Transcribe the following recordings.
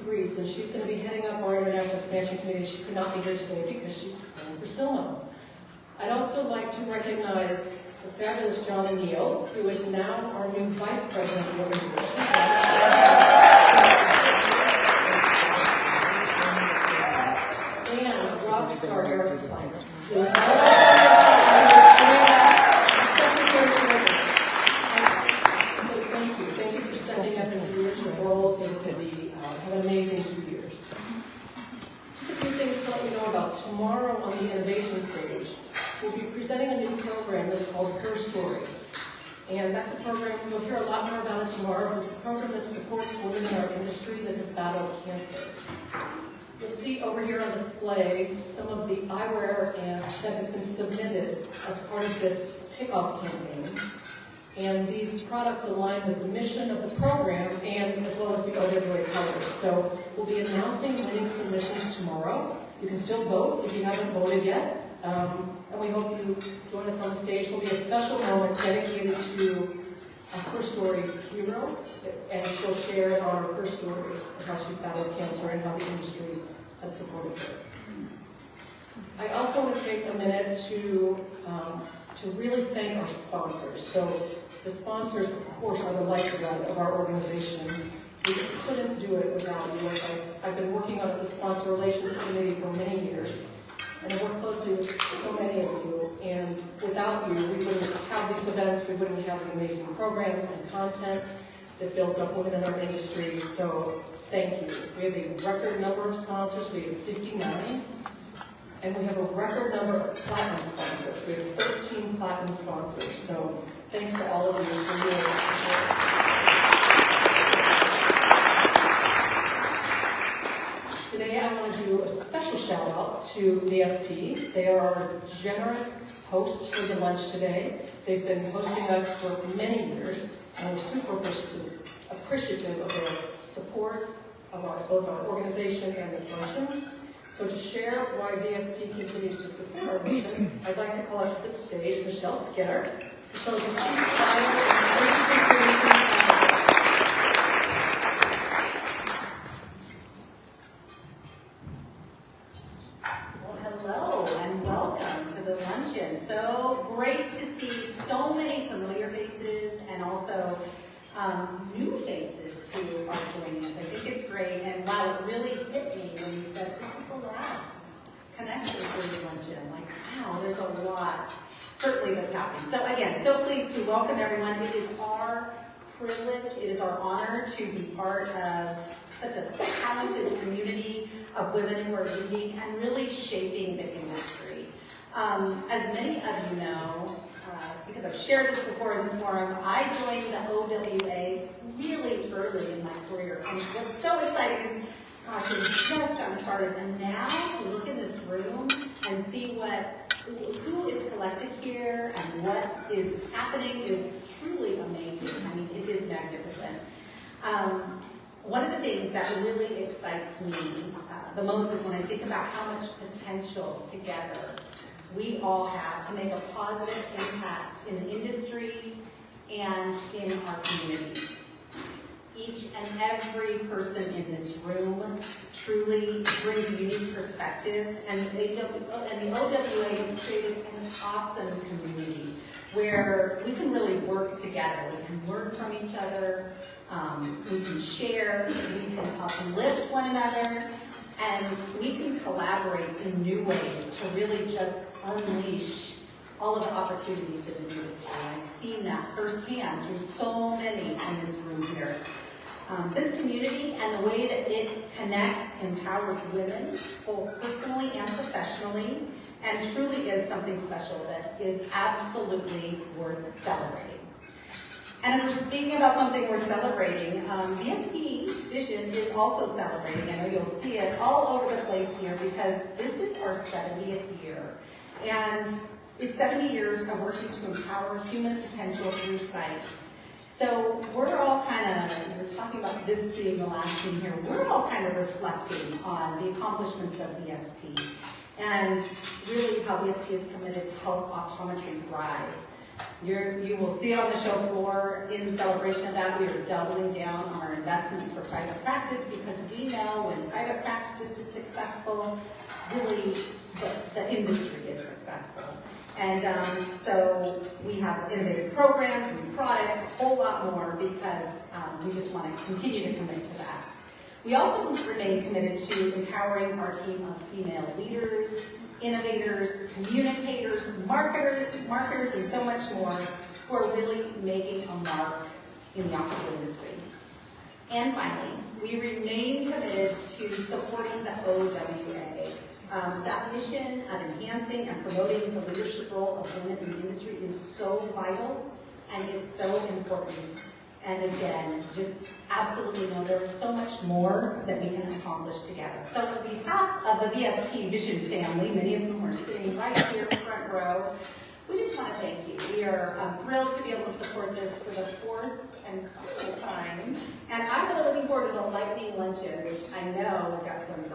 Greece, and she's going to be heading up our International Expansion Committee. She could not be here today because she's preparing for Silmo. I'd also like to recognize the fabulous John Neal, who is now our new Vice President of the organization. And rock star Eric Kleiner. Thank you for stepping up into leadership roles and to have an amazing 2 years. Just a few things to let you know about. Tomorrow on the innovation stage, we'll be presenting a new program that's called Her Story. And that's a program, you'll hear a lot more about it tomorrow. It's a program that supports women in our industry that have battled cancer. You'll see over here on display some of the eyewear that has been submitted as part of this kickoff campaign. And these products align with the mission of the program and as well as the OWA colors. So we'll be announcing winning submissions tomorrow. You can still vote if you haven't voted yet. And we hope you join us on the stage. There'll be a special moment dedicated to a Her Story hero, and she'll share on her story of how she's battled cancer and how the industry has supported her. I also want to take a minute to really thank our sponsors. So the sponsors, of course, are the lifeblood of our organization. We couldn't do it without you. I've been working on the Sponsor Relations Committee for many years, and I work closely with so many of you. And without you, we wouldn't have these events. We wouldn't have the amazing programs and content that builds up women in our industry. So thank you. We have a record number of sponsors. We have 59. And we have a record number of platinum sponsors. We have 13 platinum sponsors. So thanks to all of you for your support. Today I want to do a special shout out to VSP. They are our generous hosts for the lunch today. They've been hosting us for many years, and we're super appreciative of their support of both our organization and this luncheon. So to share why VSP continues to support our mission, I'd like to call up to the stage Michelle Skinner. Michelle is a chief fire Well, hello and welcome to the luncheon. So great to see so many familiar faces and also new faces who are joining us. I think it's great, and wow, it really hit me when you said this is the last connection for the luncheon. Like, wow, there's a lot certainly that's happening. So again, so pleased to welcome everyone. It is our privilege, it is our honor to be part of such a talented community of women who are leading and really shaping the industry. As many of you know, because I've shared this before in this forum, I joined the OWA really early in my career. And what's so exciting is, gosh, it just gotten started. And now to look in this room and see who is collected here and what is happening is truly amazing. I mean, it is magnificent. One of the things that really excites me the most is when I think about how much potential together we all have to make a positive impact in the industry and in our communities. Each and every person in this room truly brings a unique perspective, and the OWA has created an awesome community where we can really work together. We can learn from each other, we can share, we can uplift one another, and we can collaborate in new ways to really just unleash all of the opportunities in the industry. I've seen that firsthand through so many in this room here. This community and the way that it connects, empowers women, both personally and professionally, and truly is something special that is absolutely worth celebrating. And as we're speaking about something we're celebrating, VSP Vision is also celebrating. I know you'll see it all over the place here because this is our 70th year. And it's 70 years of working to empower human potential through sight. So we're all we're talking about this being the last thing here, we're all kind of reflecting on the accomplishments of VSP and really how VSP is committed to help optometry thrive. You will see it on the show floor. In celebration of that, we are doubling down on our investments for private practice because we know when private practice is successful, really the industry is successful. And so we have innovative programs, new products, a whole lot more because we just want to continue to commit to that. We also remain committed to empowering our team of female leaders, innovators, communicators, marketers, and so much more who are really making a mark in the optical industry. And finally, we remain committed to supporting the OWA. That mission of enhancing and promoting the leadership role of women in the industry is so vital and it's so important. And again, just absolutely know there is so much more that we can accomplish together. So on behalf of the VSP Vision family, many of them are sitting right here in the front row, we just want to thank you. We are thrilled to be able to support this for the fourth and final time. And I'm really looking forward to the lightning luncheon, which I know we've got some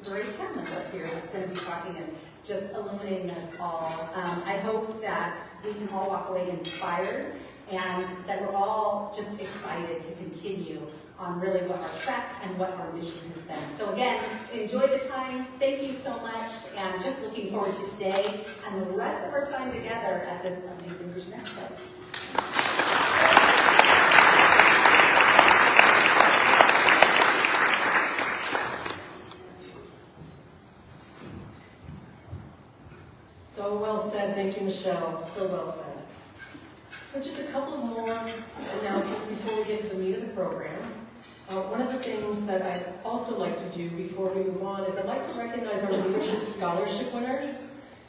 great talent up here that's going to be talking and just illuminating us all. I hope that we can all walk away inspired and that we're all just excited to continue on really what our track and what our mission has been. So again, enjoy the time. Thank you so much, and just looking forward to today and the rest of our time together at this amazing Vision Expo. So well said. Thank you, Michelle. So well said. So just a couple of more announcements before we get to the meat of the program. One of the things that I'd also like to do before we move on is I'd like to recognize our Leadership Scholarship winners,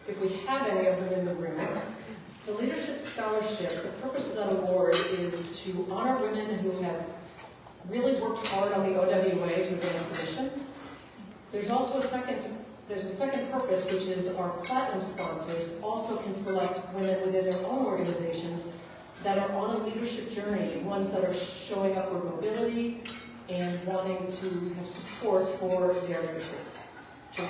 if we have any of them in the room. The Leadership Scholarship, the purpose of that award is to honor women who have really worked hard on the OWA to advance the mission. There's also a second purpose, which is our platinum sponsors also can select women within their own organizations that are on a leadership journey, ones that are showing upward mobility and wanting to have support for their leadership journey.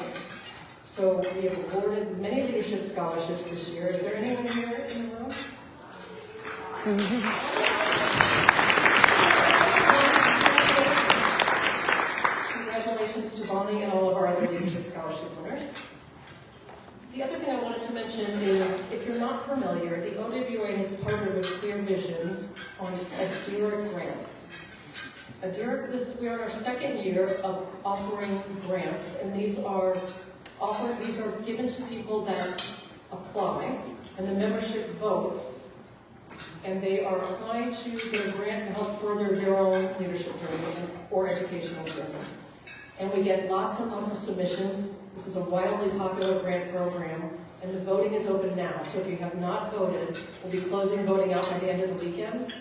So we have awarded many leadership scholarships this year. Is there anyone here in the room? Congratulations to Bonnie and all of our other leadership scholarship winners. The other thing I wanted to mention is, if you're not familiar, the OWA has partnered with Clear Vision on ADIRA grants. We are in our second year of offering grants, and these are given to people that apply, and the membership votes, and they are applying to get a grant to help further their own leadership journey or educational journey. And we get lots and lots of submissions. This is a wildly popular grant program, and the voting is open now. So if you have not voted, we'll be closing voting out by the end of the weekend,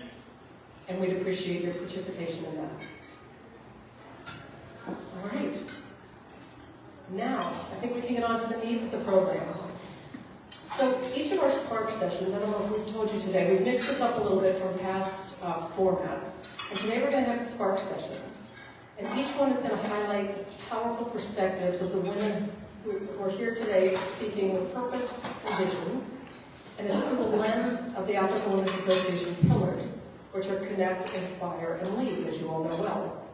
and we'd appreciate your participation in that. All right. Now, I think we can get on to the meat of the program. So each of our Spark sessions, I don't know if we've told you today, we've mixed this up a little bit from past formats. And today we're going to have Spark sessions. And each one is going to highlight powerful perspectives of the women who are here today speaking with purpose and vision. And it's through the lens of the Optical Women's Association pillars, which are connect, inspire, and lead, as you all know well.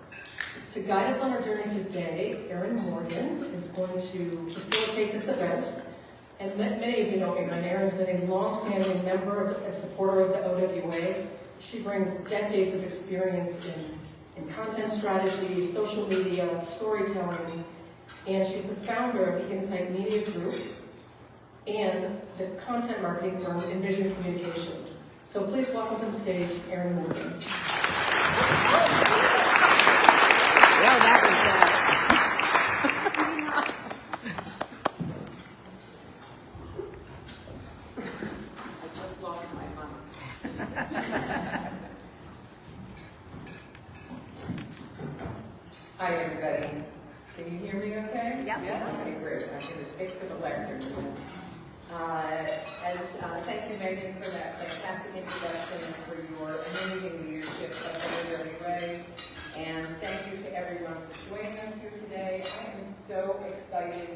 To guide us on our journey today, Erin Morgan is going to facilitate this event. And many of you know Erin. Erin's been a long-standing member and supporter of the OWA. She brings decades of experience in content strategy, social media, storytelling, and she's the founder of the Insight Media Group and the content marketing firm Envision Communications. So please welcome to the stage, Erin Morgan. Well, that was I just lost my mind. Hi, everybody. Can you hear me okay? Yep. Yeah? Okay, great. I'm going to stick to the lecture. Thank you, Megan, for that fantastic introduction and for your amazing leadership of the OWA. And thank you to everyone for joining us here today. I am so excited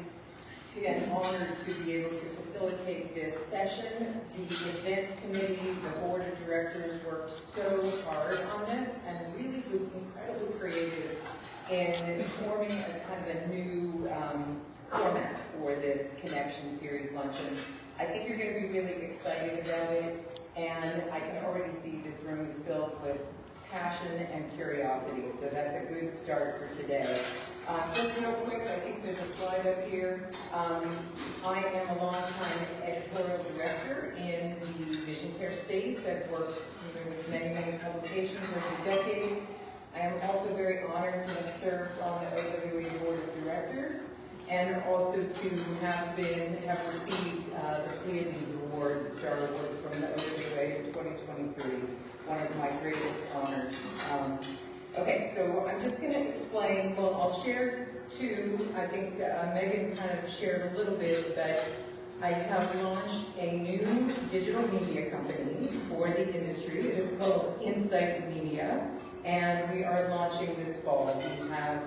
and honored to be able to facilitate this session. The events committee, the board of directors worked so hard on this and really was incredibly creative in forming a kind of a new format for this Connection Series luncheon. I think you're going to be really excited about it, and I can already see this room is filled with passion and curiosity, so that's a good start for today. Just real quick, I think there's a slide up here. I am a longtime editorial director in the vision care space. I've worked with many, many publications over decades. I am also very honored to have served on the OWA board of directors, and also to have received the Pleiades Award, the Star Award from the OWA in 2023. One of my greatest honors. Okay, so I'm just going to explain, well, I'll share two. I think Megan kind of shared a little bit, but I have launched a new digital media company for the industry. It is called Insight Media, and we are launching this fall. We have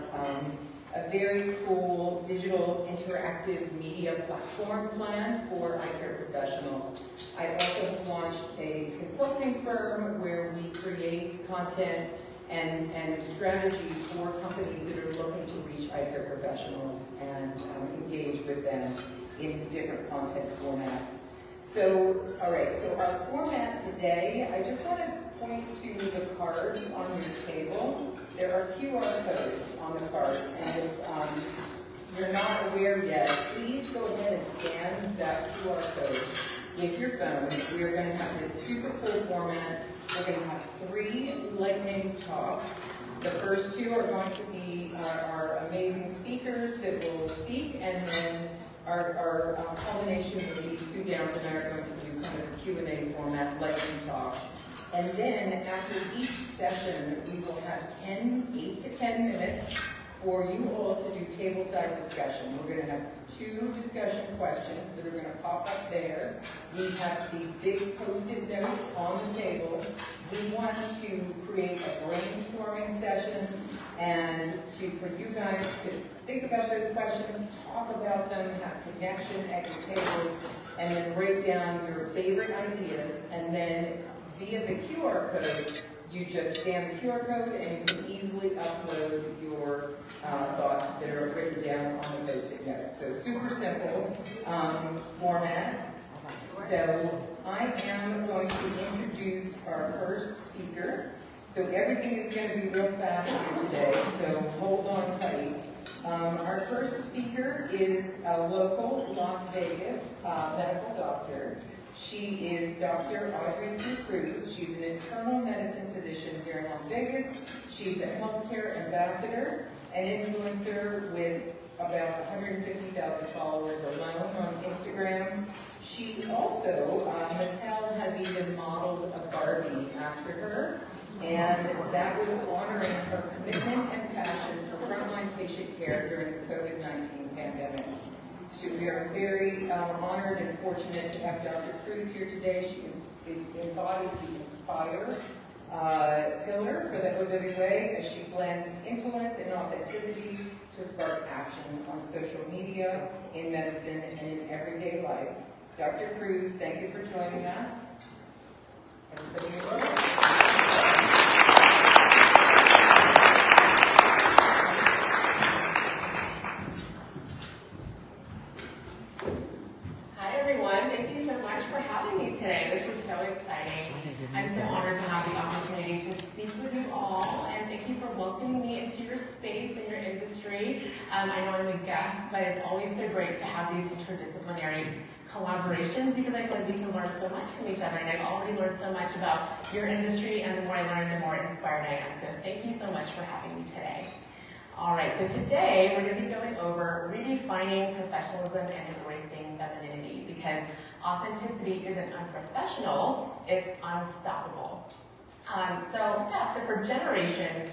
a very cool digital interactive media platform plan for eye care professionals. I also have launched a consulting firm where we create content and strategies for companies that are looking to reach eye care professionals and engage with them in different content formats. So, all right, so our format today, I just want to point to the cards on your table. There are QR codes on the cards, and if you're not aware yet, please go ahead and scan that QR code with your phone. We are going to have this super cool format. We're going to have 3 lightning talks. The first 2 are going to be our amazing speakers that will speak, and then our culmination will be Sue Downs and I are going to do kind of a Q&A format, lightning talk. And then after each session, we will have 8 to 10 minutes for you all to do tableside discussion. We're going to have 2 discussion questions that are going to pop up there. We have these big post-it notes on the table. We want to create a brainstorming session and for you guys to think about those questions, talk about them, have connection at your tables, and then write down your favorite ideas, and then via the QR code, you just scan the QR code and you can easily upload your thoughts that are written down on the post-it notes. So super simple format. So I am going to introduce our first speaker. So everything is going to be real fast here today, so hold on tight. Our first speaker is a local Las Vegas medical doctor. She is Dr. Audrey Sue Cruz. She's an internal medicine physician here in Las Vegas. She's a healthcare ambassador, an influencer with about 150,000 followers alone on Instagram. She also, Mattel has even modeled a Barbie after her, and that was honoring her commitment and passion for frontline patient care during the COVID-19 pandemic. So we are very honored and fortunate to have Dr. Cruz here today. She embodies the Inspire pillar for the OWA as she blends influence and authenticity to spark action on social media, in medicine, and in everyday life. Dr. Cruz, thank you for joining us. Everybody Hi everyone, thank you so much for having me today. This is so exciting. I'm so honored to have the opportunity to speak with you all, and thank you for welcoming me into your space and your industry. I know I'm a guest, but it's always so great to have these interdisciplinary collaborations because I feel like we can learn so much from each other, and I've already learned so much about your industry, and the more I learn, the more inspired I am. So thank you so much for having me today. All right, so today we're going to be going over redefining professionalism and embracing femininity, because authenticity isn't unprofessional, it's unstoppable. So for generations,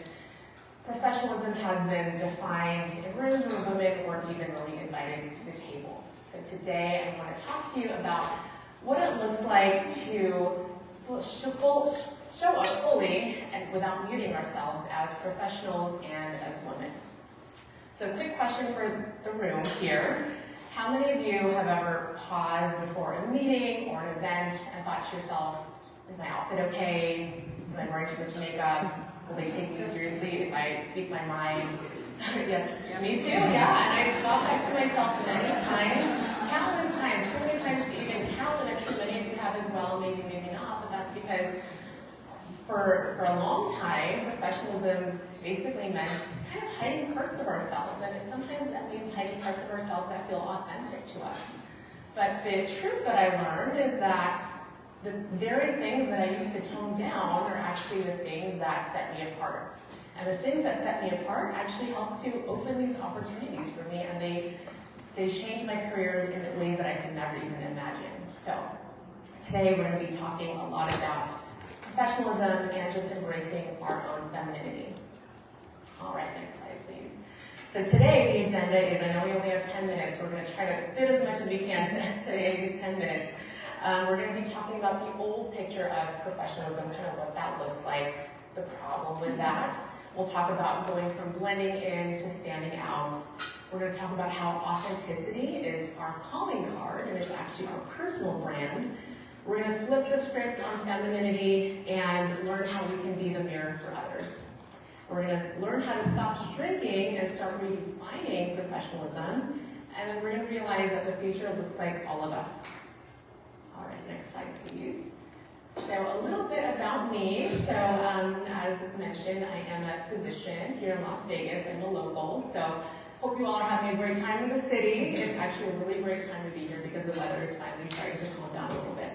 professionalism has been defined in rooms where women weren't even really invited to the table. So today I want to talk to you about what it looks like to show up fully and without muting ourselves as professionals and as women. So quick question for the room here. How many of you have ever paused before a meeting or an event and thought to yourself, is my outfit okay? Am I wearing too much makeup? Will they take me seriously if I speak my mind? Yes, me too, yeah. And I thought that to myself many times, countless times, so many times that you can count, and I'm sure many of you have as well, maybe not, but that's because for a long time, professionalism basically meant kind of hiding parts of ourselves, and sometimes that means hiding parts of ourselves that feel authentic to us. But the truth that I learned is that the very things that I used to tone down are actually the things that set me apart. And the things that set me apart actually helped to open these opportunities for me, and they changed my career in ways that I could never even imagine. So today we're going to be talking a lot about professionalism and just embracing our own femininity. All right, next slide, please. So today the agenda is, I know we only have 10 minutes, we're going to try to fit as much as we can today in these 10 minutes. We're going to be talking about the old picture of professionalism, kind of what that looks like, the problem with that. We'll talk about going from blending in to standing out. We're going to talk about how authenticity is our calling card and it's actually our personal brand. We're going to flip the script on femininity and learn how we can be the mirror for others. We're going to learn how to stop shrinking and start redefining professionalism. And then we're going to realize that the future looks like all of us. All right, next slide, please. So a little bit about me. So as mentioned, I am a physician here in Las Vegas. I'm a local. So hope you all are having a great time in the city. It's actually a really great time to be here because the weather is finally starting to calm down a little bit.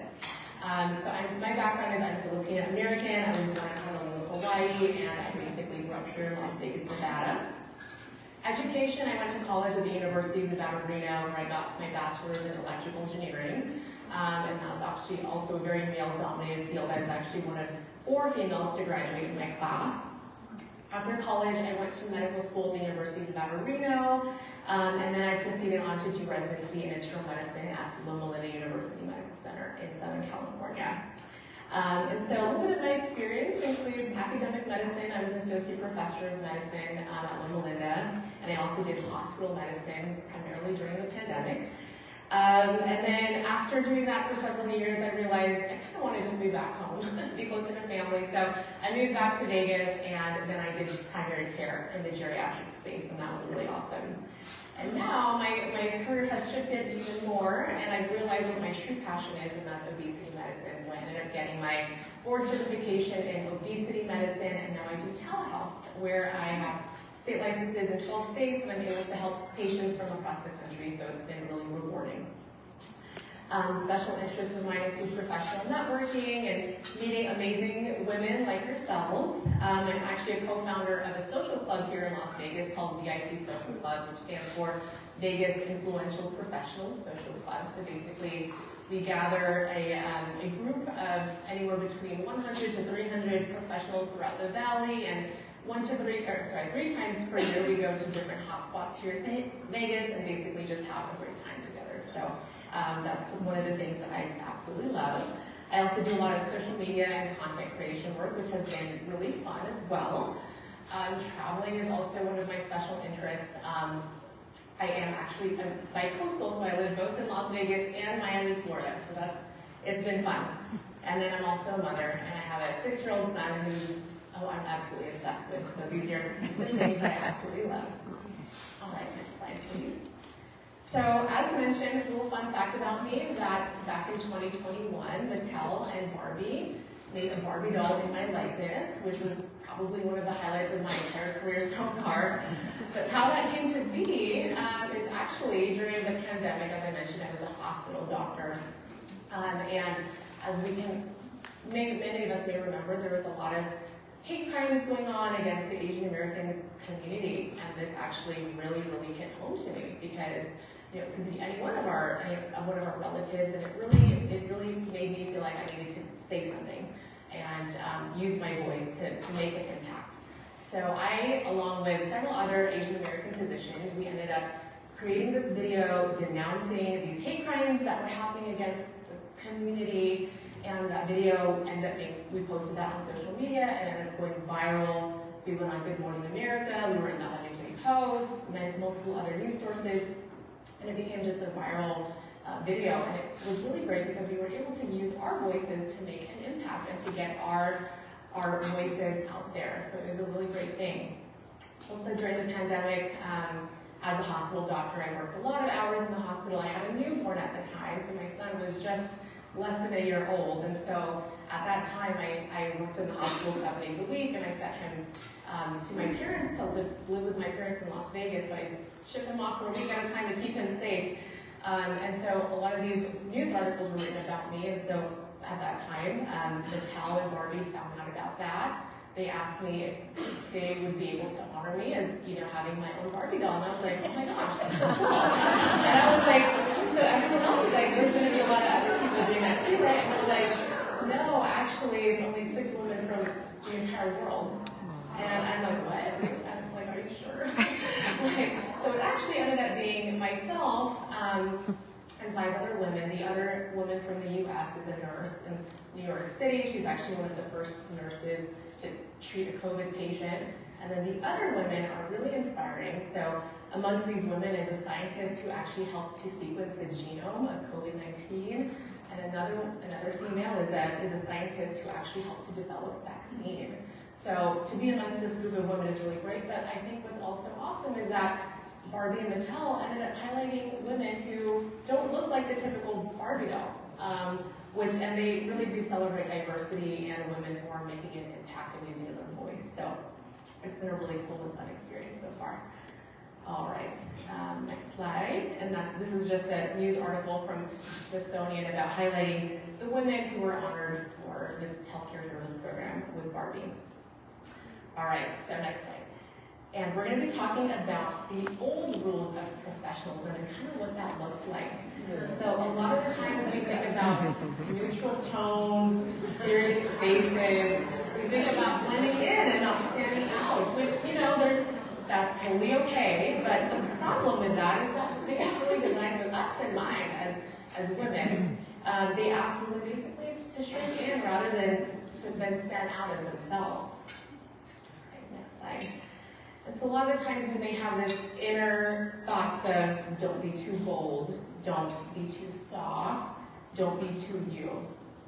My background is I'm Filipino American. I was born in Honolulu, Hawaii, and I basically grew up here in Las Vegas, Nevada. Education, I went to college at the University of Nevada, Reno, where I got my bachelor's in electrical engineering. And that was actually also a very male-dominated field. I was actually one of 4 females to graduate in my class. After college, I went to medical school at the University of Nevada, Reno, and then I proceeded on to do residency in internal medicine at Loma Linda University Medical Center in Southern California. And so a little bit of my experience includes academic medicine. I was an associate professor of medicine at Loma Linda, and I also did hospital medicine primarily during the pandemic. And then after doing that for several years, I realized I kind of wanted to move back home, be closer to family. So I moved back to Vegas, and then I did primary care in the geriatric space, and that was really awesome. And now my career has shifted even more, and I realized what my true passion is, and that's obesity medicine. So I ended up getting my board certification in obesity medicine, and now I do telehealth, where I have state licenses in 12 states, and I'm able to help patients from across the country, so it's been really rewarding. Special interests of mine include professional networking and meeting amazing women like yourselves. I'm actually a co-founder of a social club here in Las Vegas called VIP Social Club, which stands for Vegas Influential Professionals Social Club. So basically, we gather a group of anywhere between 100 to 300 professionals throughout the valley, and 3 times per year we go to different hotspots here in Vegas and basically just have a great time together. So that's one of the things that I absolutely love. I also do a lot of social media and content creation work, which has been really fun as well. Traveling is also one of my special interests. I am actually bi-coastal, so I live both in Las Vegas and Miami, Florida. So it's been fun. And then I'm also a mother, and I have a 6-year-old son who's I'm absolutely obsessed with. So these are the things that I absolutely love. All right, next slide, please. So as mentioned, a little fun fact about me is that back in 2021, Mattel and Barbie made a Barbie doll in my likeness, which was probably one of the highlights of my entire career so far. But how that came to be is actually during the pandemic, as I mentioned, I was a hospital doctor. And as many of us may remember, there was a lot of hate crimes going on against the Asian American community, and this actually really, really hit home to me because it could be any one of our relatives, and it really made me feel like I needed to say something and use my voice to make an impact. So I, along with several other Asian American physicians, we ended up creating this video denouncing these hate crimes that were happening against the community. And that video ended up we posted that on social media and ended up going viral. We went on Good Morning America, we were in the Huffington Post, multiple other news sources. and it became just a viral video, and it was really great because we were able to use our voices to make an impact and to get our voices out there. So it was a really great thing. Also during the pandemic, as a hospital doctor, I worked a lot of hours in the hospital. I had a newborn at the time, so my son was just less than a year old. And so at that time, I worked in the hospital 7 days a week, and I sent him to my parents to live with my parents in Las Vegas. So I shipped him off for a week at a time to keep him safe. And so a lot of these news articles were written about me. And so at that time, Mattel and Barbie found out about that. They asked me if they would be able to honor me as, having my own Barbie doll. And I was like, oh my gosh, that's so cool. And I was like, so everyone else was like, there's going to be a lot of other people doing that too, right? And they're like, no, actually, it's only 6 women from the entire world. And I'm like, what? I'm like, are you sure? So it actually ended up being myself and 5 other women. The other woman from the U.S. is a nurse in New York City. She's actually one of the first nurses to treat a COVID patient. And then the other women are really inspiring. So amongst these women is a scientist who actually helped to sequence the genome of COVID-19. And another female is a scientist who actually helped to develop a vaccine. So to be amongst this group of women is really great, but I think what's also awesome is that Barbie and Mattel ended up highlighting women who don't look like the typical Barbie doll, and they really do celebrate diversity and women who are making an impact and using their voice. So it's been a really cool and fun experience so far. All right, next slide. And this is just a news article from Smithsonian about highlighting the women who were honored for this healthcare service program with Barbie. All right, so next slide. And we're going to be talking about the old rules of professionalism and kind of what that looks like. So a lot of the times we think about neutral tones, serious faces. We think about blending in and not standing out, which, that's totally okay. But the problem with that is that they didn't really design with us in mind as women. They ask women basically to shrink in rather than stand out as themselves. Okay, next slide. And so a lot of the times we may have this inner thoughts of don't be too bold, don't be too soft, don't be too you.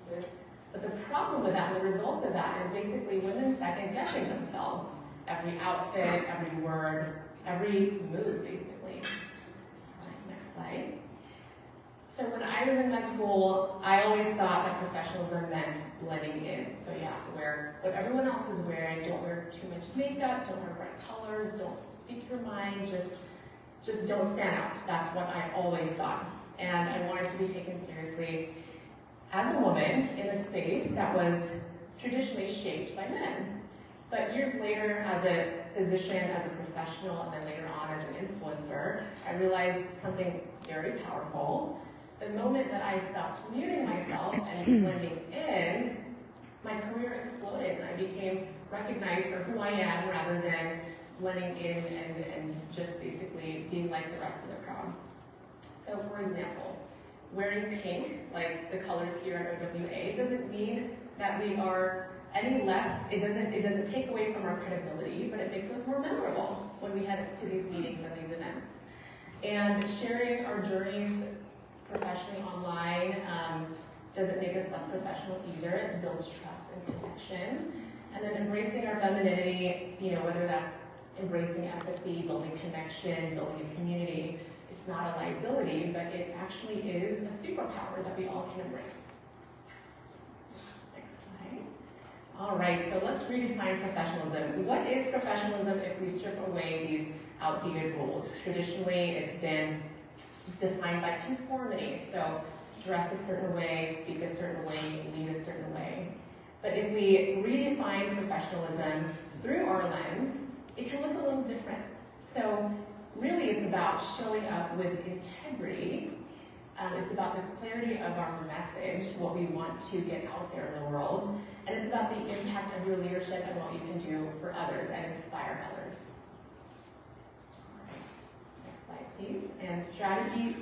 But the problem with that, and the result of that, is basically women second guessing themselves. Every outfit, every word, every move, basically. Next slide. So when I was in med school, I always thought that professionalism meant blending in. So you have to wear what everyone else is wearing. Don't wear too much makeup. Don't wear bright colors. Don't speak your mind. Just don't stand out. That's what I always thought. And I wanted to be taken seriously as a woman in a space that was traditionally shaped by men. But years later, as a physician, as a professional, and then later on as an influencer, I realized something very powerful. The moment that I stopped muting myself and blending in, my career exploded, and I became recognized for who I am rather than blending in and just basically being like the rest of the crowd. So for example, wearing pink, like the colors here at OWA, doesn't mean that we are any less, it doesn't take away from our credibility, but it makes us more memorable when we head to these meetings and these events. And sharing our journeys professionally online doesn't make us less professional either. It builds trust and connection. And then embracing our femininity, whether that's embracing empathy, building connection, building a community, it's not a liability, but it actually is a superpower that we all can embrace. All right, so let's redefine professionalism. What is professionalism if we strip away these outdated rules? Traditionally, it's been defined by conformity. So dress a certain way, speak a certain way, lead a certain way. But if we redefine professionalism through our lens, it can look a little different. So really, it's about showing up with integrity. It's about the clarity of our message, what we want to get out there in the world. And it's about the impact of your leadership and what you can do for others and inspire others. Next slide, please. And strategy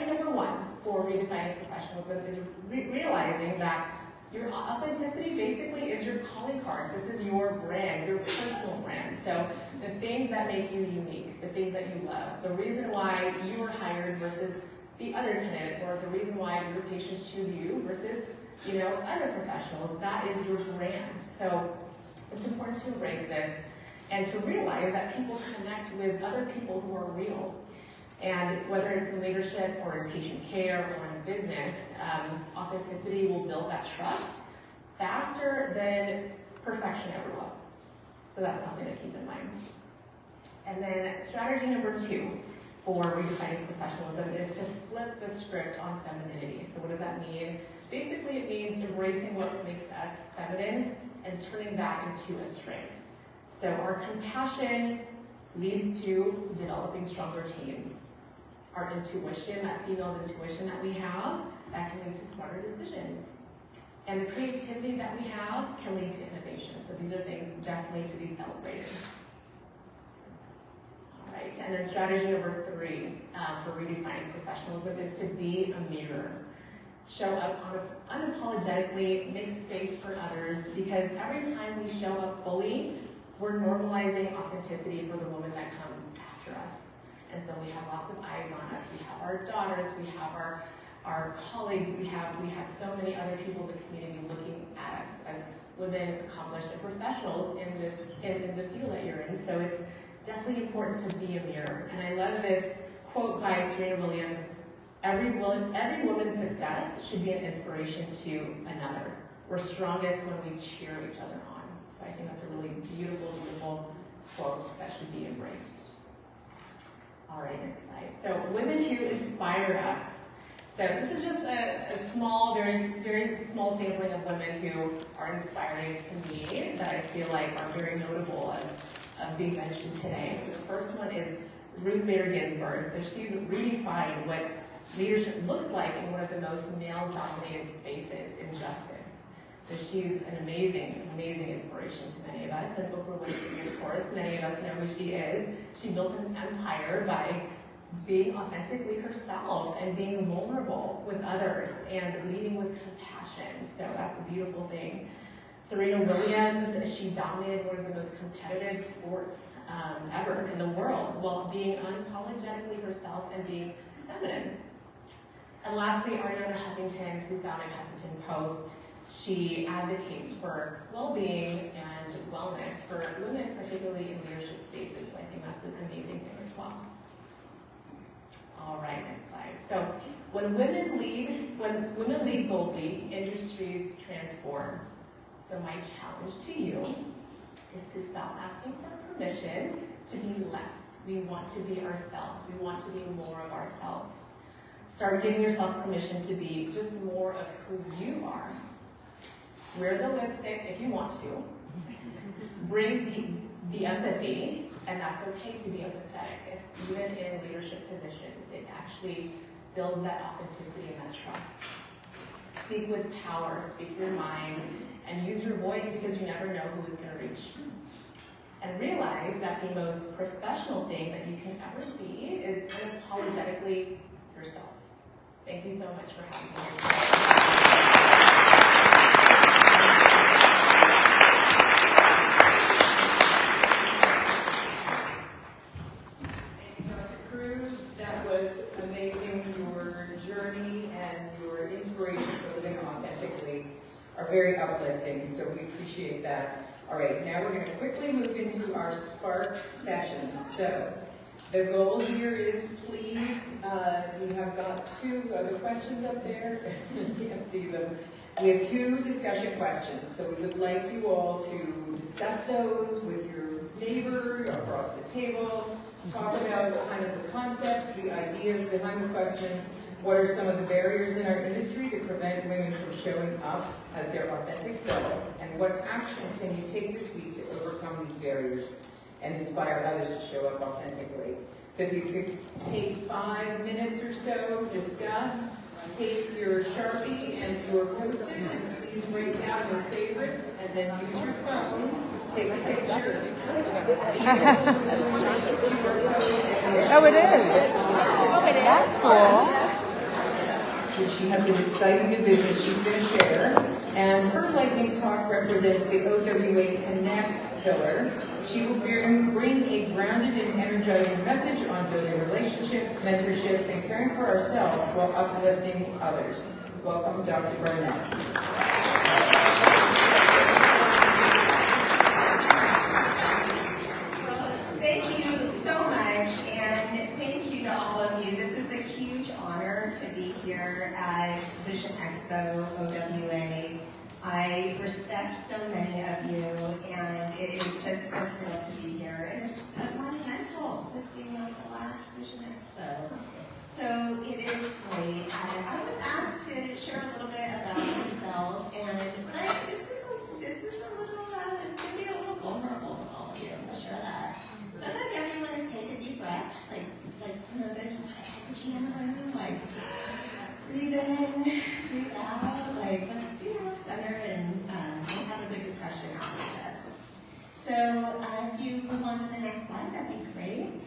number 1 for redefining professionalism is realizing that your authenticity basically is your calling card. This is your brand, your personal brand. So the things that make you unique, the things that you love, the reason why you were hired versus the other candidate, or the reason why your patients choose you versus, other professionals, that is your brand. So it's important to embrace this and to realize that people connect with other people who are real. And whether it's in leadership or in patient care or in business, authenticity will build that trust faster than perfection ever will. So that's something to keep in mind. And then strategy number 2 for redefining professionalism is to flip the script on femininity. So what does that mean? Basically, it means embracing what makes us feminine and turning that into a strength. So our compassion leads to developing stronger teams. Our intuition, that female's intuition that we have, that can lead to smarter decisions. And the creativity that we have can lead to innovation. So these are things definitely to be celebrated. All right, and then strategy number 3 for redefining professionalism is to be a mirror. Show up unapologetically, make space for others, because every time we show up fully, we're normalizing authenticity for the women that come after us. And so we have lots of eyes on us. We have our daughters, we have our colleagues, we have so many other people in the community looking at us as women, accomplished, and professionals in the field that you're in. So it's definitely important to be a mirror. And I love this quote by Serena Williams: every woman's success should be an inspiration to another. We're strongest when we cheer each other on. So I think that's a really beautiful, beautiful quote that should be embraced. All right, next slide. So women who inspire us. So this is just a small, very, very small sampling of women who are inspiring to me that I feel like are very notable of being mentioned today. So the first one is Ruth Bader Ginsburg. So she's redefined what leadership looks like in one of the most male-dominated spaces in justice. So she's an amazing, amazing inspiration to many of us. And Oprah Winfrey, of course, many of us know who she is. She built an empire by being authentically herself and being vulnerable with others and leading with compassion. So that's a beautiful thing. Serena Williams, she dominated one of the most competitive sports ever in the world while being unapologetically herself and being feminine. And lastly, Ariana Huffington, who founded Huffington Post. She advocates for well-being and wellness for women, particularly in leadership spaces. So I think that's an amazing thing as well. All right, next slide. So when women lead boldly, industries transform. So my challenge to you is to stop asking for permission to be less. We want to be ourselves. We want to be more of ourselves. Start giving yourself permission to be just more of who you are. Wear the lipstick if you want to. Bring the empathy, and that's okay to be empathetic. Even in leadership positions, it actually builds that authenticity and that trust. Speak with power, speak your mind, and use your voice because you never know who it's going to reach. And realize that the most professional thing that you can ever be is unapologetically yourself. Thank you so much for having me here. Are very uplifting, so we appreciate that. All right, now we're going to quickly move into our Spark session. So the goal here is, please, we have got 2 other questions up there. You can't see them. We have 2 discussion questions, so we would like you all to discuss those with your neighbor across the table, talk about kind of the concepts, the ideas behind the questions. What are some of the barriers in our industry to prevent women from showing up as their authentic selves? And what action can you take this week to overcome these barriers and inspire others to show up authentically? So if you could take 5 minutes or so, discuss, take your Sharpie and your Post-it, and please write down your favorites, and then use your phone to take a picture. Oh, it is. That's cool. She has an exciting new business she's going to share. And her lightning talk represents the OWA Connect filler. She will bring a grounded and energizing message on building relationships, mentorship, and caring for ourselves while uplifting others. Welcome, Dr. Burnett. Thank you so much, and thank you to all of you. This is a huge honor to be here at Vision Expo OWA. I respect so many of you, and it is just a thrill to be here. And it's monumental, this being like the last Vision Expo. So it is great. I was asked to share a little bit about myself, and this is a little, maybe a little vulnerable with all of you. I'm sure that. Sometimes you have to want to take a deep breath, like there's hypergenic, like breathe in, breathe out, like let's center and we'll have a good discussion after this. So if you move on to the next slide, that'd be great.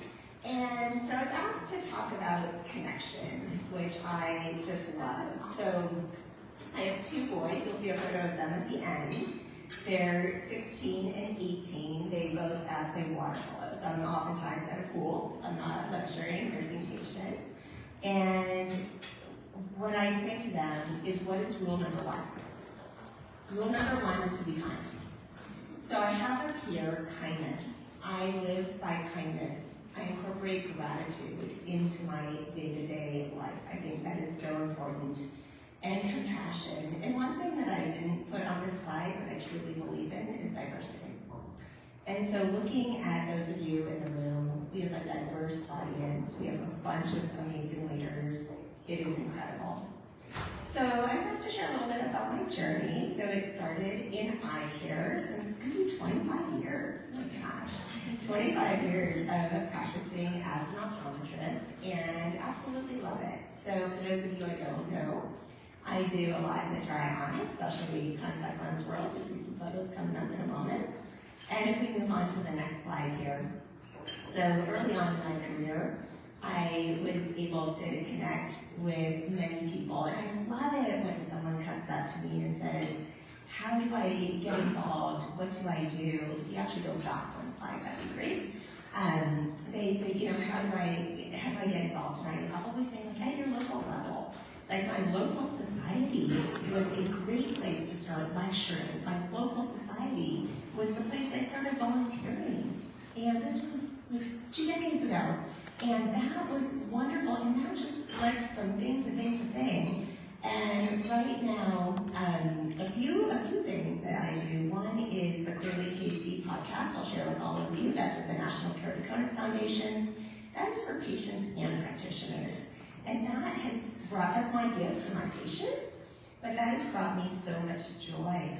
And so I was asked to talk about connection, which I just love. So I have two boys. You'll see a photo of them at the end. They're 16 and 18. They both play water polo. So I'm oftentimes at a pool. I'm not lecturing, nursing patients. And what I say to them is, what is rule number one? Rule number one is to be kind. So I have up here kindness. I live by kindness. I incorporate gratitude into my day-to-day life. I think that is so important. And compassion. And one thing that I didn't put on this slide, but I truly believe in, is diversity. And so looking at those of you in the room, we have a diverse audience. We have a bunch of amazing leaders. It is incredible. So I was asked to share a little bit about my journey. So it started in eye care, so it's going to be 25 years. Oh my gosh, 25 years of practicing as an optometrist, and absolutely love it. So for those of you I don't know, I do a lot in the dry eye, especially contact lens world. You'll see some photos coming up in a moment. And if we move on to the next slide here. So early on in my career, I was able to connect with many people, and I love it when someone comes up to me and says, how do I get involved? What do I do? You actually go back one slide, that'd be great. They say, how do I get involved? And I always say, like, at your local level. Like, my local society was a great place to start lecturing. My local society was the place I started volunteering. And this was 2 decades ago. And that was wonderful, and that just went from thing to thing to thing. And right now, a few things that I do. One is the Clearly KC podcast I'll share with all of you. That's with the National Keratoconus Foundation. That is for patients and practitioners. And that's my gift to my patients, but that has brought me so much joy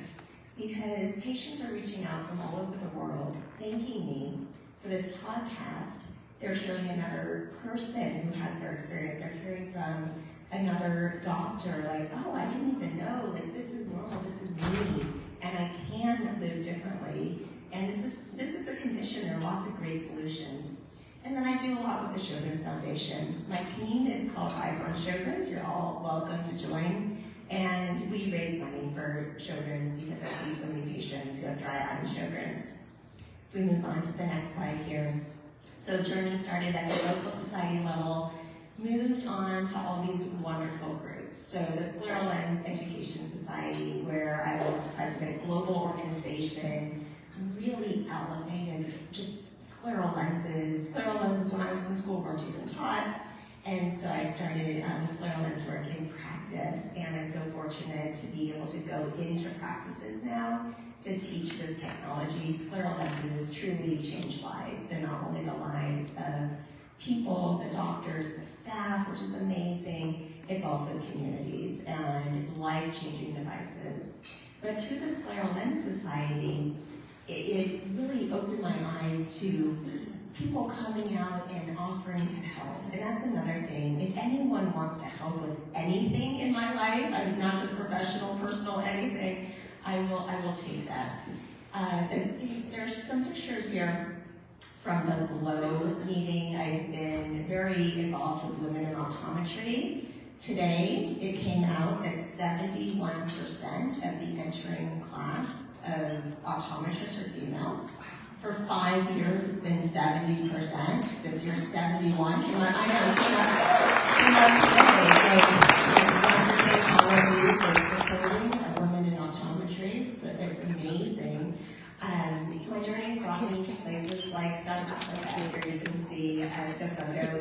because patients are reaching out from all over the world, thanking me for this podcast. They're sharing another person who has their experience. They're hearing from another doctor, like, oh, I didn't even know that this is normal, this is me, and I can live differently. And this is a condition. There are lots of great solutions. And then I do a lot with the Sjogren's Foundation. My team is called Eyes on Sjogren's. You're all welcome to join. And we raise money for Sjogren's because I see so many patients who have dry eye and Sjogren's. If we move on to the next slide here. So journey started at the local society level, moved on to all these wonderful groups. So the Scleral Lens Education Society, where I was president, global organization, really elevated just scleral lenses. Scleral lenses when I was in school weren't even taught. And so I started scleral lens work in practice, and I'm so fortunate to be able to go into practices now to teach this technology. Scleral lenses truly change lives, so not only the lives of people, the doctors, the staff, which is amazing, it's also communities and life-changing devices. But through the Scleral Lens Society, it really opened my eyes to people coming out and offering to help. And that's another thing. If anyone wants to help with anything in my life, I mean, not just professional, personal, anything, I will take that. There's some pictures here from the GLOW meeting. I've been very involved with women in optometry. Today, it came out that 71% of the entering class of optometrists are female. Wow. 5 years, it's been 70%. This year's 71. Came up today. So I want to thank all of you for supporting women in optometry. It's amazing. My journey has brought me to places like South Africa, here you can see the photo.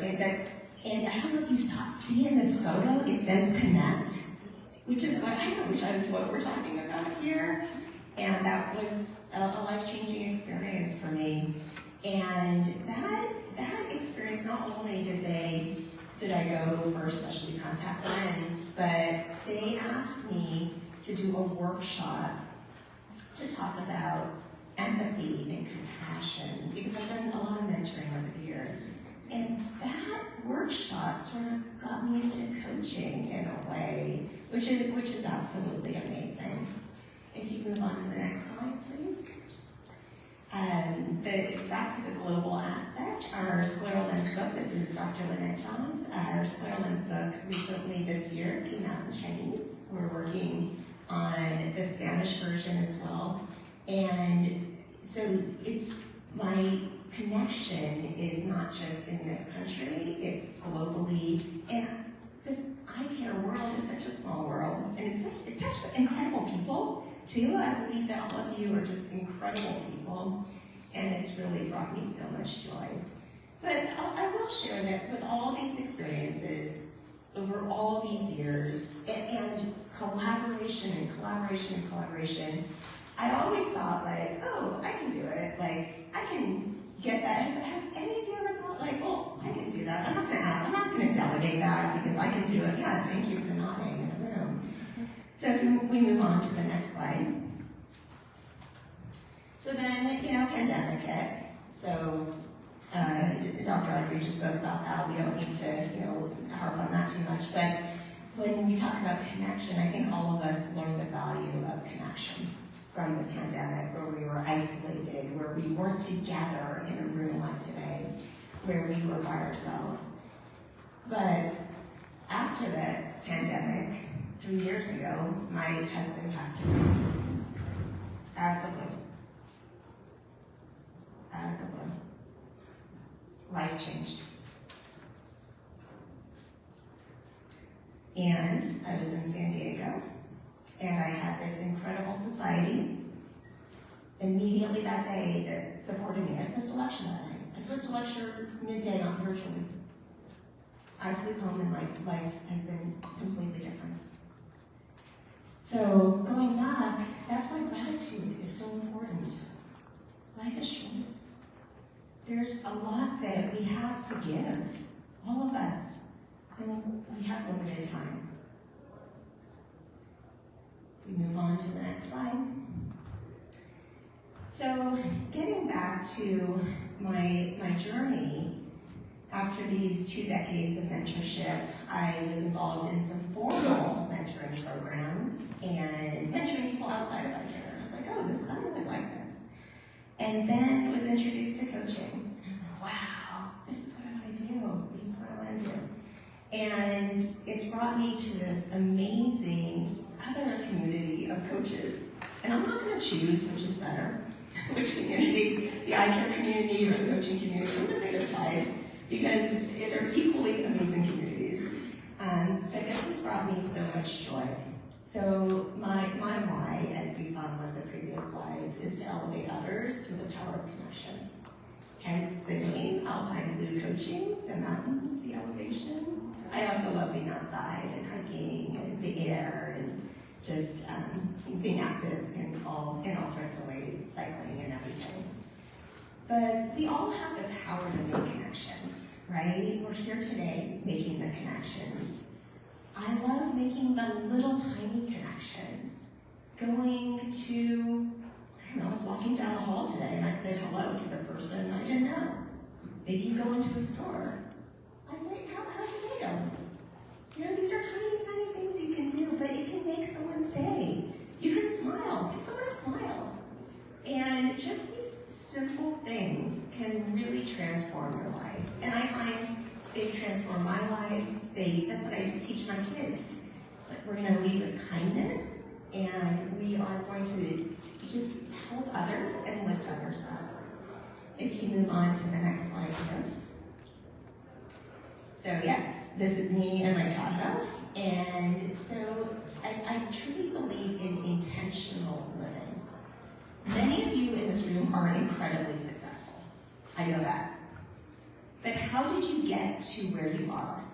And I don't know if you see in this photo, it says connect, which is what what we're talking about here. And that was a life-changing experience for me. And that experience, not only did I go for specialty contact lens, but they asked me to do a workshop to talk about empathy and compassion, because I've done a lot of mentoring over the years. And that workshop sort of got me into coaching in a way, which is absolutely amazing. If you move on to the next slide, please. Back to the global aspect, our scleral lens book, this is Dr. Lynette Johns. Our scleral lens book recently this year came out in Chinese. We're working on the Spanish version as well. And so it's my connection is not just in this country, it's globally. And this eye care world is such a small world, and it's such incredible people too. I believe that all of you are just incredible people, and it's really brought me so much joy. But I will share that with all these experiences over all these years, and collaboration and collaboration and collaboration, I always thought like, oh, I can do it. Like, I can get that. Have any of you ever thought like, well, I can do that. I'm not going to ask. I'm not going to delegate that because I can do it. Yeah, thank you for nodding in the room. So if we move on to the next slide. So then, pandemic hit. So Dr. Audrey just spoke about that. We don't need to, harp on that too much. But when we talk about connection, I think all of us learned the value of connection from the pandemic, where we were isolated, where we weren't together in a room like today, where we were by ourselves. But after the pandemic, 3 years ago, my husband passed away. Out of the blue. Out of the blue. Life changed. And I was in San Diego, and I had this incredible society immediately that day that supported me. I was supposed to lecture that night. I was supposed to lecture midday on virtually. I flew home and my life has been completely different. So going back, that's why gratitude is so important. Life is short. There's a lot that we have to give, all of us, and we have limited time. We move on to the next slide. So getting back to my journey, after these 2 decades of mentorship, I was involved in some formal mentoring programs and mentoring people outside of eye care. I was like, oh, I really like this. And then was introduced to coaching. I was like, wow, this is what I want to do. This is what I want to do. And it's brought me to this amazing other community of coaches. And I'm not going to choose which is better, which community, the eye care community or the coaching community. I'm going to say they're tied because they're equally amazing communities. But this has brought me so much joy. So my why, as we saw in one of the previous slides, is to elevate others through the power of connection. Hence the name, Alpine Blue Coaching, the mountains, the elevation. I also love being outside and hiking and the air and just being active in all sorts of ways, cycling and everything. But we all have the power to make connections, right? We're here today making the connections. I love making the little tiny connections. Going to, I was walking down the hall today and I said hello to the person I didn't know. Maybe you go into a store. I say, how's your day going? These are tiny, tiny things you can do, but it can make someone's day. You can smile, give someone a smile. And just these simple things can really transform your life. And I find they transform my life. That's what I teach my kids. We're going to lead with kindness, and we are going to just help others and lift others up. If you move on to the next slide here. So yes, this is me in Lake Tahoe. And so I truly believe in intentional living. Many of you in this room are incredibly successful. I know that. But how did you get to where you are?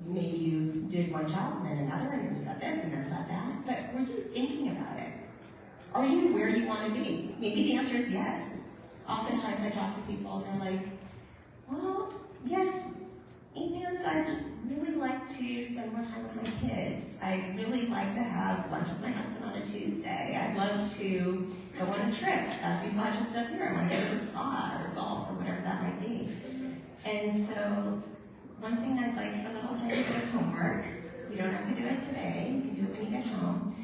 Maybe you did one job and then another, and then you got this and then got that. But were you thinking about it? Are you where you want to be? Maybe the answer is yes. Oftentimes I talk to people and they're like, well, yes, and I'd really like to spend more time with my kids. I'd really like to have lunch with my husband on a Tuesday. I'd love to go on a trip, as we saw just up here. I want to go to the spa or golf or whatever that might be. And so one thing I'd like a little tiny bit of homework, you don't have to do it today, you can do it when you get home,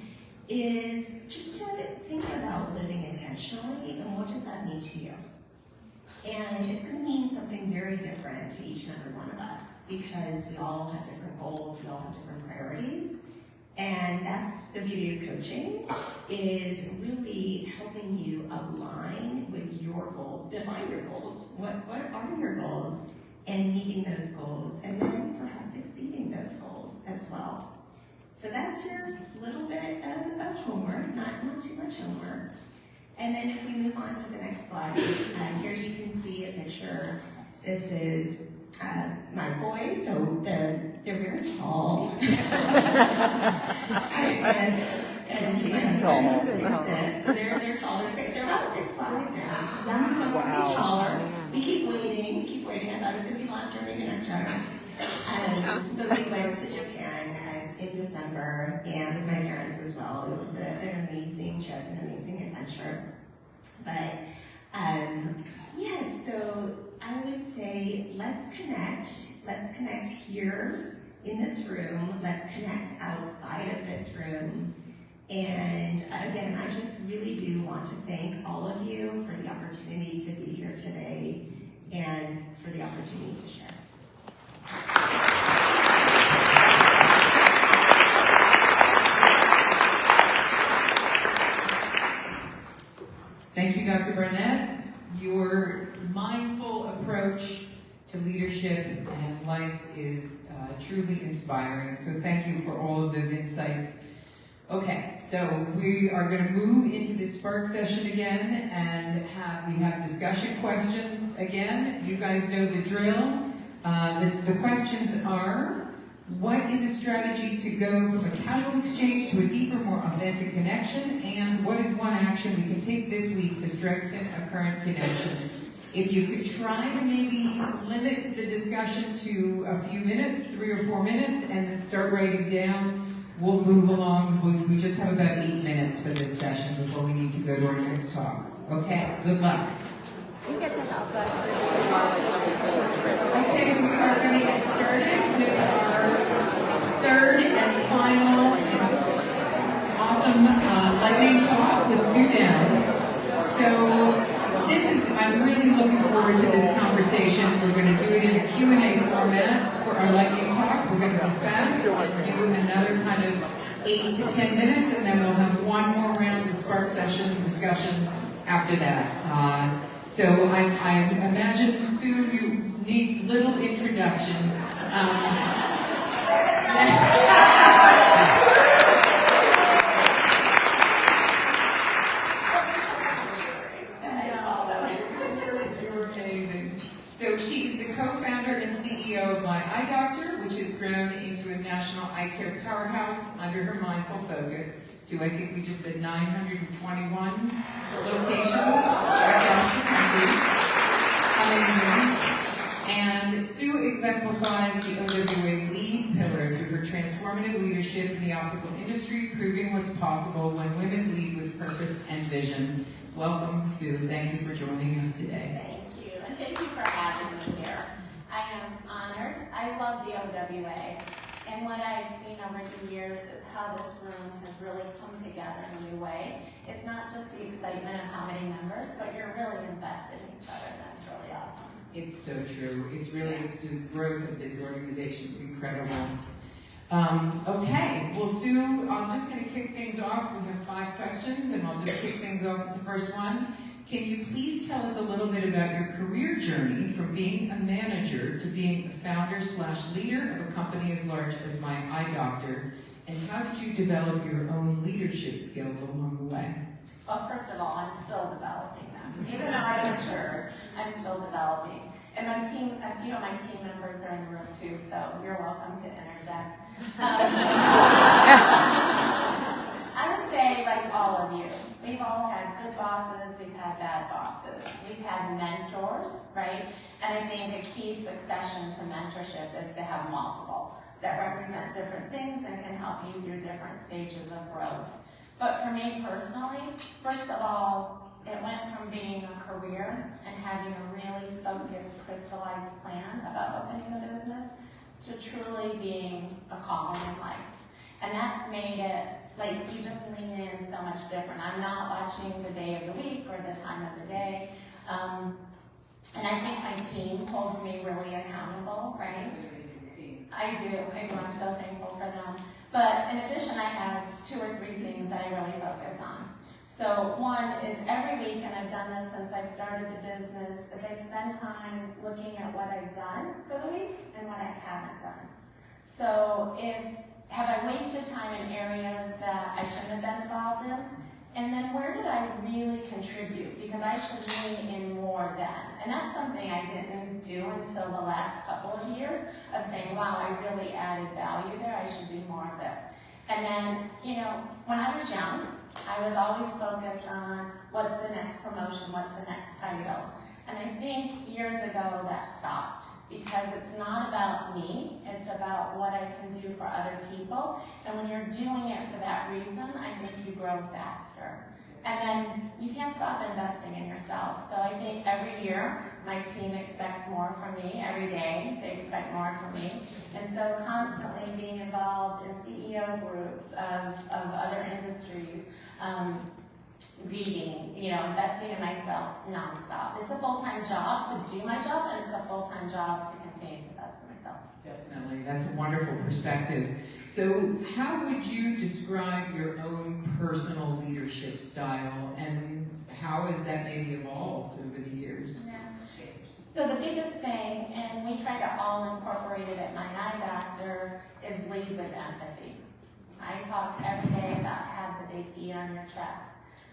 is just to think about living intentionally and what does that mean to you? And it's going to mean something very different to each and every one of us because we all have different goals, we all have different priorities. And that's the beauty of coaching, is really helping you align with your goals, define your goals. What are your goals? And meeting those goals, and then perhaps exceeding those goals as well. So that's your little bit of homework, not too much homework. And then if we move on to the next slide, here you can see a picture. This is my boys, so they're very tall. and She's tall. So they're taller. They're about 6'5" now. Wow. Taller. We keep waiting. I thought it was going to be last year, maybe next year. But we went to Japan in December, and with my parents as well. It was an amazing trip, an amazing adventure. But yes, so I would say let's connect. Let's connect here in this room. Let's connect outside of this room. And again, I just really do want to thank all of you for the opportunity to be here today and for the opportunity to share. Thank you, Dr. Barnett. Your mindful approach to leadership and life is truly inspiring. So thank you for all of those insights. Okay, so we are going to move into the Spark session again, and we have discussion questions again. You guys know the drill. The questions are, what is a strategy to go from a casual exchange to a deeper, more authentic connection? And what is one action we can take this week to strengthen a current connection? If you could try to maybe limit the discussion to a few minutes, 3 or 4 minutes, and then start writing down, we'll move along. We just have about 8 minutes for this session before we need to go to our next talk. Okay, good luck. You get to help us. Okay, we are going to get started with our third and final awesome lightning talk with Sue Downs. So I'm really looking forward to this conversation. We're going to do it in a Q&A format for our lightning talk. We're going to be fast and do another kind of 8 to 10 minutes, and then we'll have one more round of Spark session discussion after that. So I imagine, Sue, you need little introduction. You're amazing. So she's the co-founder and CEO of My Eye Doctor, which has grown into a national eye care powerhouse under her mindful focus to, I think we just said 921 locations across the country. And Sue exemplifies the OWA lead pillar through her transformative leadership in the optical industry, proving what's possible when women lead with purpose and vision. Welcome, Sue. Thank you for joining us today. Thank you, and thank you for having me here. I am honored. I love the OWA, and what I've seen over the years is how this room has really come together in a new way. It's not just the excitement of how many members, but you're really invested in each other, and that's really awesome. It's so true. It's the growth of this organization is incredible. Okay, well, Sue, I'm just going to kick things off. We have 5 questions, and I'll just kick things off with the first one. can you please tell us a little bit about your career journey from being a manager to being a founder/leader of a company as large as my eye doctor, and how did you develop your own leadership skills along the way? Well, first of all, I'm still developing them. Even though I'm mature, I'm still developing. And my team, a few of my team members are in the room too, so you're welcome to interject. I would say, like all of you, we've all had good bosses, we've had bad bosses. We've had mentors, right? And I think a key succession to mentorship is to have multiple that represent different things and can help you through different stages of growth. But for me personally, first of all, it went from being a career and having a really focused, crystallized plan about opening a business to truly being a calling in life. And that's made it, like, you just lean in so much different. I'm not watching the day of the week or the time of the day. And I think my team holds me really accountable, right? I do. I'm so thankful for them. But in addition, I have 2 or 3 things that I really focus on. So one is every week, and I've done this since I've started the business, is I spend time looking at what I've done for the week and what I haven't done. So have I wasted time in areas that I shouldn't have been involved in? And then where did I really contribute? Because I should lean in more then. And that's something I didn't do until the last couple of years of saying, wow, I really added value there. I should do more of it. And then, when I was young, I was always focused on what's the next promotion, what's the next title. And I think years ago that stopped because it's not about me, it's about what I can do for other people. And when you're doing it for that reason, I think you grow faster. And then you can't stop investing in yourself. So I think every year my team expects more from me. Every day they expect more from me. And so constantly being involved in CEO groups of other industries, reading, investing in myself nonstop. It's a full-time job to do my job, and it's a full-time job to continue to invest in myself. Definitely, that's a wonderful perspective. So how would you describe your own personal leadership style, and how has that maybe evolved over the years? Yeah. So the biggest thing, and we try to all incorporate it at my eye doctor, is lead with empathy. I talk every day about have the big E on your chest.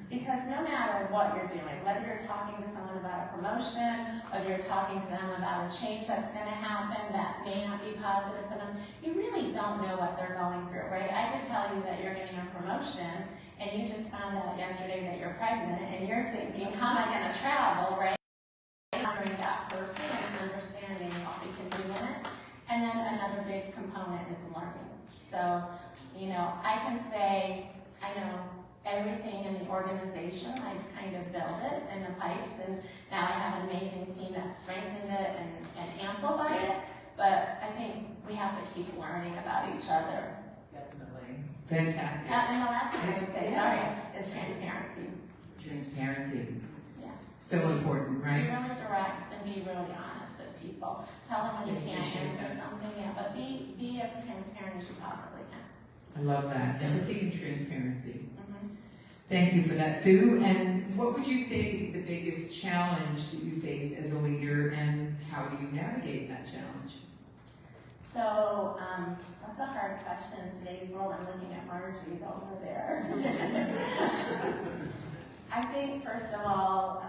Because no matter what you're doing, whether you're talking to someone about a promotion, whether you're talking to them about a change that's going to happen that may not be positive for them, you really don't know what they're going through, right? I could tell you that you're getting a promotion, and you just found out yesterday that you're pregnant, and you're thinking, how am I going to travel, right? Honoring that person and understanding what we can do in it. And then another big component is learning. So, I can say, I know everything in the organization, I've kind of built it in the pipes, and now I have an amazing team that strengthened it and amplified it, but I think we have to keep learning about each other. Definitely. Fantastic. And the last thing I would say, is transparency. Transparency. Yeah. So important, Be right? really direct and be really honest with people. Tell them when you can't answer something, but be as transparent as you possibly can. I love that. Empathy and transparency. Mm-hmm. Thank you for that, Sue. And what would you say is the biggest challenge that you face as a leader, and how do you navigate that challenge? So, that's a hard question in today's world. I'm looking at Margie over there. I think, first of all,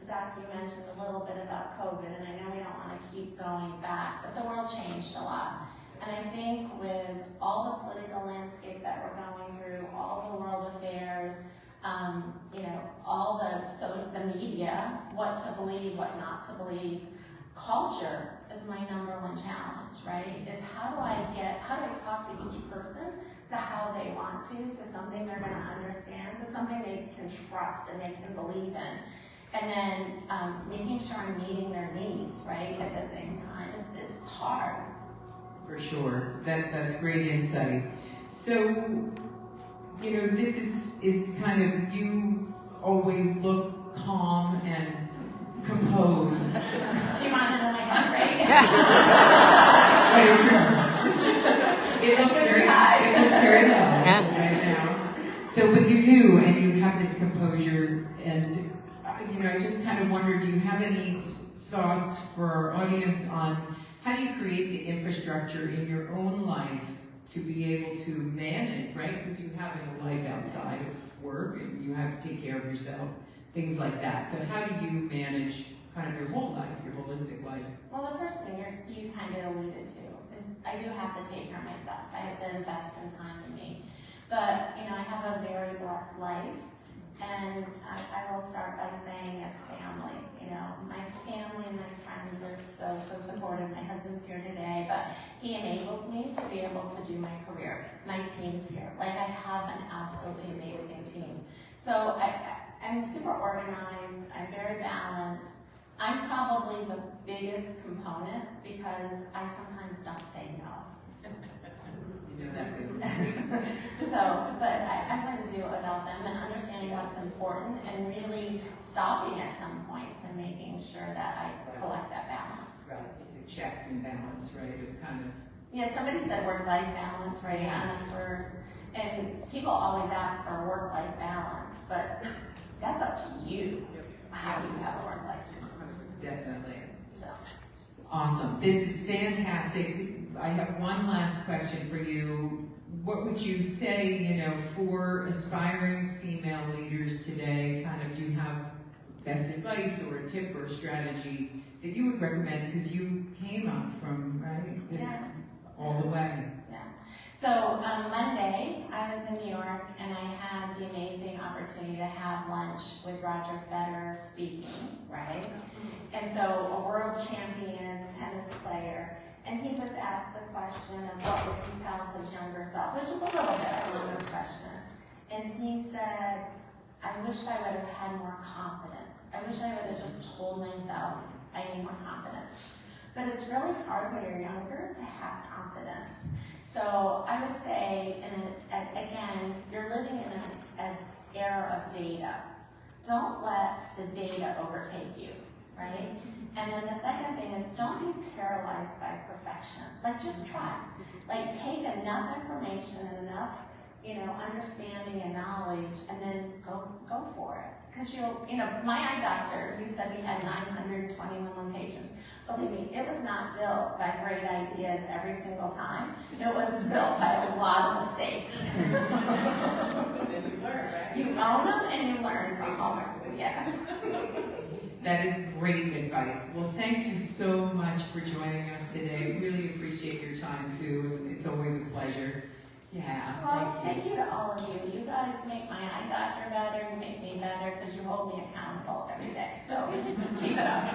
Doc, you mentioned a little bit about COVID, and I know we don't want to keep going back, but the world changed a lot. And I think with all the political landscape that we're going through, all the world affairs, all the media, what to believe, what not to believe, culture is my #1 challenge, right? Is how do I talk to each person to how they want to something they're going to understand, to something they can trust and they can believe in. And then making sure I'm meeting their needs, right, at the same time. It's hard. For sure. That's great insight. So, this is kind of, you always look calm and composed. Do you want to know my heart rate? It looks very high. It looks very low right now. So, but you do, and you have this composure, and I just kind of wonder, do you have any thoughts for our audience on how do you create the infrastructure in your own life to be able to manage, right? Because you have a life outside of work and you have to take care of yourself, things like that. So how do you manage kind of your whole life, your holistic life? Well, the first thing you kind of alluded to is I do have to take care of myself. I have to invest in time in me. But, I have a very blessed life. And I will start by saying it's family. My family and my friends are so supportive. My husband's here today, but he enabled me to be able to do my career. My team's here. I have an absolutely amazing team. So I'm super organized. I'm very balanced. I'm probably the biggest component because I sometimes don't say no. You know that business. But I wouldn't do it without them and understanding what's important and really stopping at some points and making sure that I collect that balance. Right, it's a check and balance, right? It's kind of. Yeah, somebody said work-life balance, right, on the first. And people always ask for work-life balance, but that's up to you. How do you have a work-life balance? Definitely. So. Awesome. This is fantastic. I have one last question for you. What would you say, for aspiring female leaders today, kind of do you have best advice or a tip or a strategy that you would recommend? Because you came up from, right? Yeah. All the way. Yeah. So on Monday, I was in New York and I had the amazing opportunity to have lunch with Roger Federer speaking, right? And so a world champion tennis player, and he was asked the question of what would he tell his younger self, which is a little bit of a longer question. And he said, I wish I would have had more confidence. I wish I would have just told myself I need more confidence. But it's really hard when you're younger to have confidence. So I would say, and again, you're living in an era of data. Don't let the data overtake you, right? And then the second thing is don't be paralyzed by perfection. Just try. Take enough information and enough, understanding and knowledge, and then go for it. Because my eye doctor, you said we had 921 locations. Believe me, it was not built by great ideas every single time. It was built by a lot of mistakes. Then you learn, right? You own them and you learn from them. Yeah. That is great advice. Well, thank you so much for joining us today. Really appreciate your time, Sue. It's always a pleasure. Yeah, Well, thank you to all of you. You guys make my eye doctor better. You make me better because you hold me accountable every day. So keep it up.